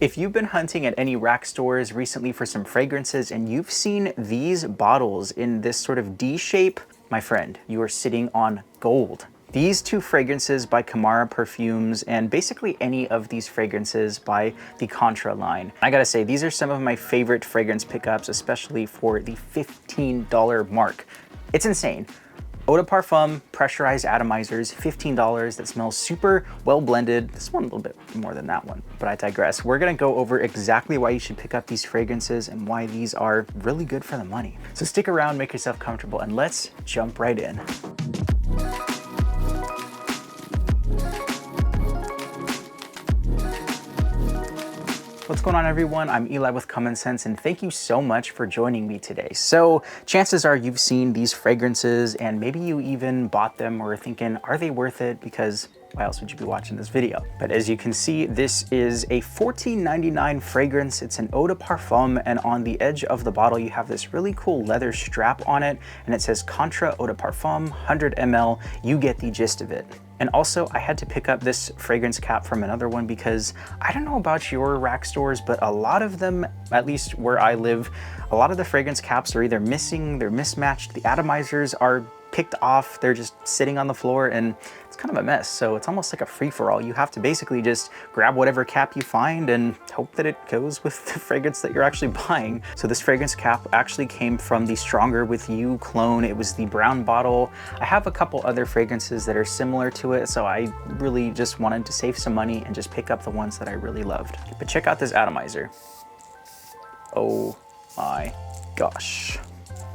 If you've been hunting at any rack stores recently for some fragrances and you've seen these bottles in this sort of D shape, my friend, you are sitting on gold. These two fragrances by Camara Perfumes and basically any of these fragrances by the Contra line. I gotta say, these are some of my favorite fragrance pickups, especially for the $15 mark. It's insane. Eau de Parfum, pressurized atomizers, $15, that smells super well blended. This one a little bit more than that one, but I digress. We're gonna go over exactly why you should pick up these fragrances and why these are really good for the money. So stick around, make yourself comfortable, and let's jump right in. What's going on, everyone? I'm Eli with Common Sense, and thank you so much for joining me today. So chances are you've seen these fragrances and maybe you even bought them or are thinking, are they worth it? Because why else would you be watching this video? But as you can see, this is a $14.99 fragrance. It's an Eau de Parfum, and on the edge of the bottle, you have this really cool leather strap on it, and it says Contra Eau de Parfum, 100 ml. You get the gist of it. And also, I had to pick up this fragrance cap from another one because I don't know about your rack stores, but a lot of them, at least where I live, a lot of the fragrance caps are either missing, they're mismatched, the atomizers are picked off, they're just sitting on the floor, and it's kind of a mess. So it's almost like a free-for-all. You have to basically just grab whatever cap you find and hope that it goes with the fragrance that you're actually buying. So this fragrance cap actually came from the Stronger With You cologne. It was the brown bottle. I have a couple other fragrances that are similar to it, so I really just wanted to save some money and just pick up the ones that I really loved. But check out this atomizer. Oh my gosh.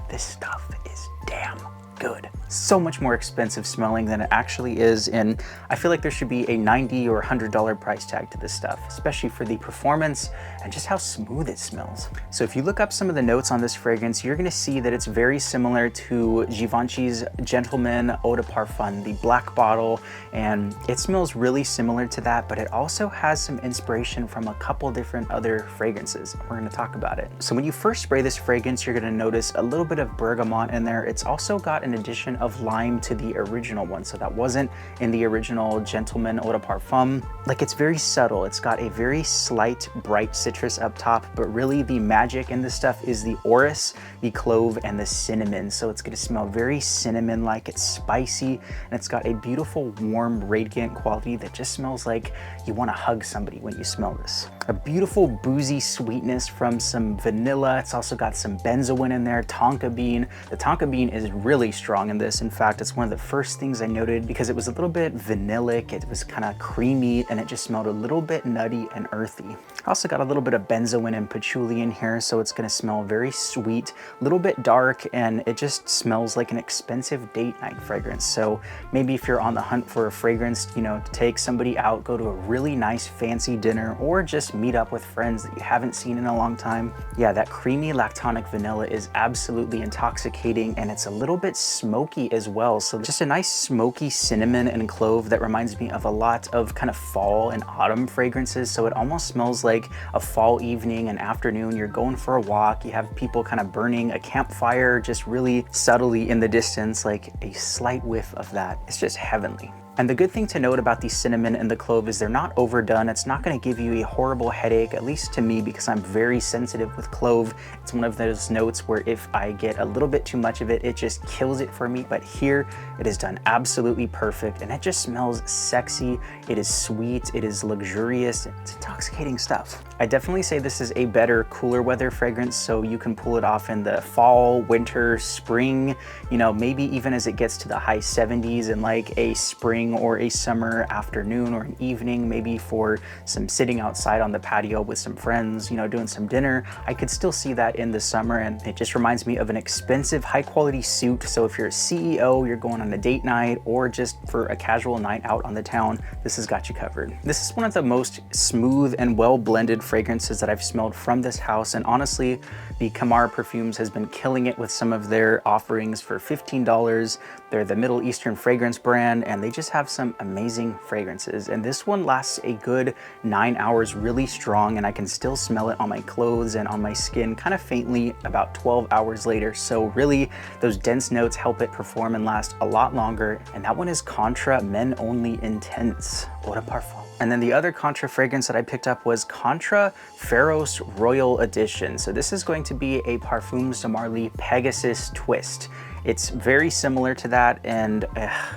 This stuff is damn good. So much more expensive smelling than it actually is, and I feel like there should be a $90 or $100 price tag to this stuff, especially for the performance and just how smooth it smells. So if you look up some of the notes on this fragrance, you're gonna see that it's very similar to Givenchy's Gentleman Eau de Parfum, the black bottle, and it smells really similar to that, but it also has some inspiration from a couple different other fragrances. We're gonna talk about it. So when you first spray this fragrance, you're gonna notice a little bit of bergamot in there. It's also got an addition of lime to the original one, so that wasn't in the original Gentleman Eau de Parfum. Like, it's very subtle. It's got a very slight bright citrus up top, but really the magic in this stuff is the orris, the clove, and the cinnamon. So it's gonna smell very cinnamon-like. It's spicy, and it's got a beautiful, warm, radiant quality that just smells like you wanna hug somebody when you smell this. A beautiful boozy sweetness from some vanilla. It's also got some benzoin in there, tonka bean. The tonka bean is really strong in this. In fact, it's one of the first things I noted because it was a little bit vanillic, it was kind of creamy, and it just smelled a little bit nutty and earthy. I also got a little bit of benzoin and patchouli in here, so it's gonna smell very sweet, a little bit dark, and it just smells like an expensive date night fragrance. So maybe if you're on the hunt for a fragrance, you know, to take somebody out, go to a really nice fancy dinner, or just meet up with friends that you haven't seen in a long time. Yeah, that creamy lactonic vanilla is absolutely intoxicating, and it's a little bit smoky as well. So just a nice smoky cinnamon and clove that reminds me of a lot of kind of fall and autumn fragrances. So it almost smells like a fall evening and afternoon. You're going for a walk, you have people kind of burning a campfire just really subtly in the distance, like a slight whiff of that. It's just heavenly. And the good thing to note about the cinnamon and the clove is they're not overdone. It's not gonna give you a horrible headache, at least to me, because I'm very sensitive with clove. It's one of those notes where if I get a little bit too much of it, it just kills it for me. But here, it is done absolutely perfect, and it just smells sexy. It is sweet, it is luxurious, it's intoxicating stuff. I definitely say this is a better cooler weather fragrance, so you can pull it off in the fall, winter, spring, you know, maybe even as it gets to the high 70s in like a spring or a summer afternoon or an evening, maybe for some sitting outside on the patio with some friends, you know, doing some dinner. I could still see that in the summer, and it just reminds me of an expensive, high quality suit. So if you're a CEO, you're going on a date night, or just for a casual night out on the town, this has got you covered. This is one of the most smooth and well blended fragrances that I've smelled from this house, and honestly, the Camara Perfumes has been killing it with some of their offerings for $15. They're the Middle Eastern fragrance brand, and they just have some amazing fragrances. And this one lasts a good 9 hours really strong, and I can still smell it on my clothes and on my skin kind of faintly about 12 hours later. So really, those dense notes help it perform and last a lot longer. And that one is Contra Men Only Intense Eau de Parfum. And then the other Contra fragrance that I picked up was Contra Pharos Royal Edition. So this is going to be a Parfums de Marly Pegasus twist. It's very similar to that, and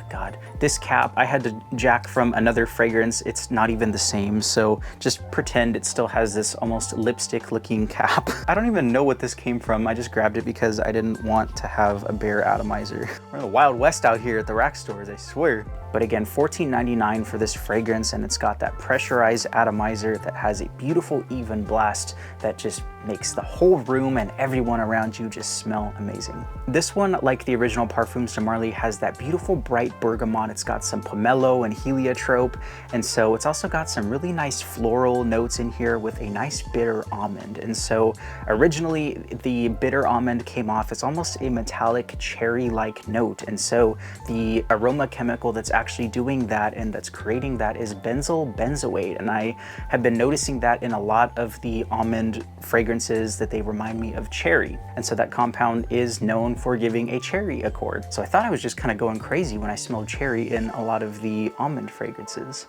God, this cap I had to jack from another fragrance. It's not even the same, so just pretend it still has this almost lipstick looking cap. I don't even know what this came from. I just grabbed it because I didn't want to have a bare atomizer. We're in the Wild West out here at the rack stores, I swear. But again, $14.99 for this fragrance, and it's got that pressurized atomizer that has a beautiful even blast that just makes the whole room and everyone around you just smell amazing. This one, like the original Parfums de Marly, has that beautiful bright bergamot. It's got some pomelo and heliotrope, and so it's also got some really nice floral notes in here with a nice bitter almond. And so originally the bitter almond came off as almost a metallic cherry-like note, and so the aroma chemical that's actually doing that and that's creating that is benzyl benzoate, and I have been noticing that in a lot of the almond fragrances that they remind me of cherry, and so that compound is known for giving a cherry accord. So I thought I was just kind of going crazy when I smelled cherry in a lot of the almond fragrances.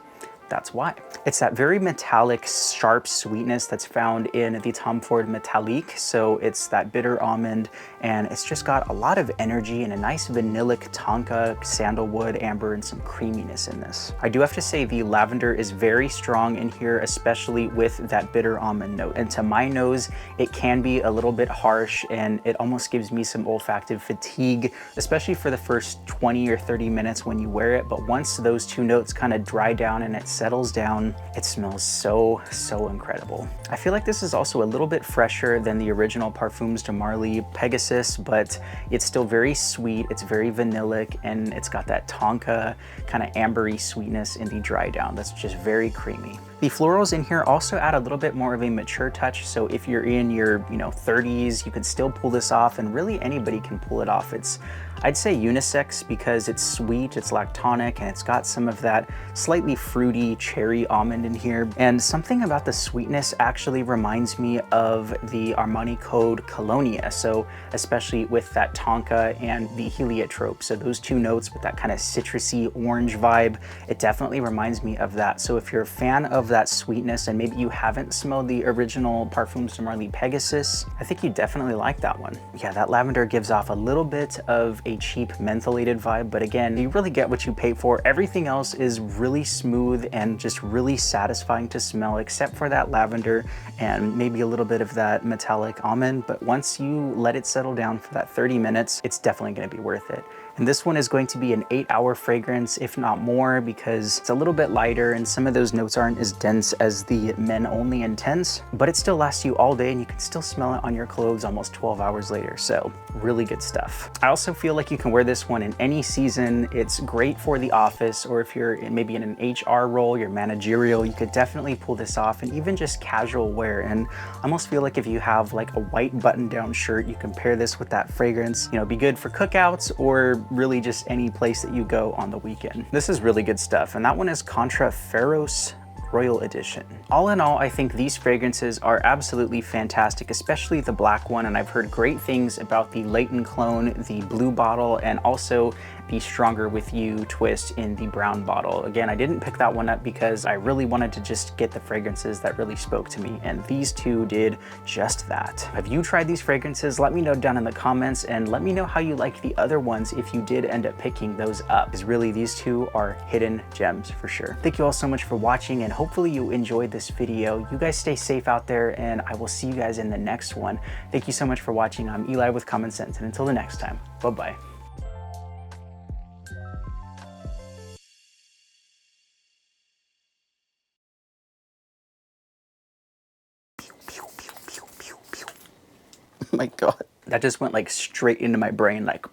That's why. It's that very metallic, sharp sweetness that's found in the Tom Ford Metallique. So it's that bitter almond, and it's just got a lot of energy and a nice vanillic tonka, sandalwood, amber, and some creaminess in this. I do have to say the lavender is very strong in here, especially with that bitter almond note. And to my nose, it can be a little bit harsh, and it almost gives me some olfactive fatigue, especially for the first 20 or 30 minutes when you wear it. But once those two notes kind of dry down and it settles down, it smells so incredible. I feel like this is also a little bit fresher than the original Parfums de Marly Pegasus, but it's still very sweet, it's very vanillic, and it's got that tonka kind of ambery sweetness in the dry down that's just very creamy. The florals in here also add a little bit more of a mature touch, so if you're in your 30s, you could still pull this off, and really anybody can pull it off. It's, I'd say, unisex because it's sweet, it's lactonic, and it's got some of that slightly fruity cherry almond in here. And something about the sweetness actually reminds me of the Armani Code Cologne, so especially with that tonka and the heliotrope. So those two notes with that kind of citrusy orange vibe, it definitely reminds me of that. So if you're a fan of that sweetness and maybe you haven't smelled the original Parfums de Marly Pegasus, I think you definitely like that one. Yeah, that lavender gives off a little bit of a cheap mentholated vibe, but again, you really get what you pay for. Everything else is really smooth and just really satisfying to smell, except for that lavender and maybe a little bit of that metallic almond. But once you let it settle down for that 30 minutes, it's definitely going to be worth it. And this one is going to be an 8-hour fragrance, if not more, because it's a little bit lighter and some of those notes aren't as dense as the Men Only Intense, but it still lasts you all day and you can still smell it on your clothes almost 12 hours later. So really good stuff. I also feel like you can wear this one in any season. It's great for the office, or if you're maybe in an HR role, you're managerial, you could definitely pull this off, and even just casual wear. And I almost feel like if you have like a white button-down shirt, you can pair this with that fragrance. Be good for cookouts or really just any place that you go on the weekend. This is really good stuff, and that one is Contra Pharos Royal Edition. All in all, I think these fragrances are absolutely fantastic, especially the black one, and I've heard great things about the Leighton clone, the blue bottle, and also the Stronger With You twist in the brown bottle. Again, I didn't pick that one up because I really wanted to just get the fragrances that really spoke to me, and these two did just that. Have you tried these fragrances? Let me know down in the comments, and let me know how you like the other ones if you did end up picking those up, because really these two are hidden gems for sure. Thank you all so much for watching, and hopefully you enjoyed this video. You guys stay safe out there, and I will see you guys in the next one. Thank you so much for watching. I'm Eli with Common Sense, and until the next time, bye-bye. Oh my God. That just went like straight into my brain, like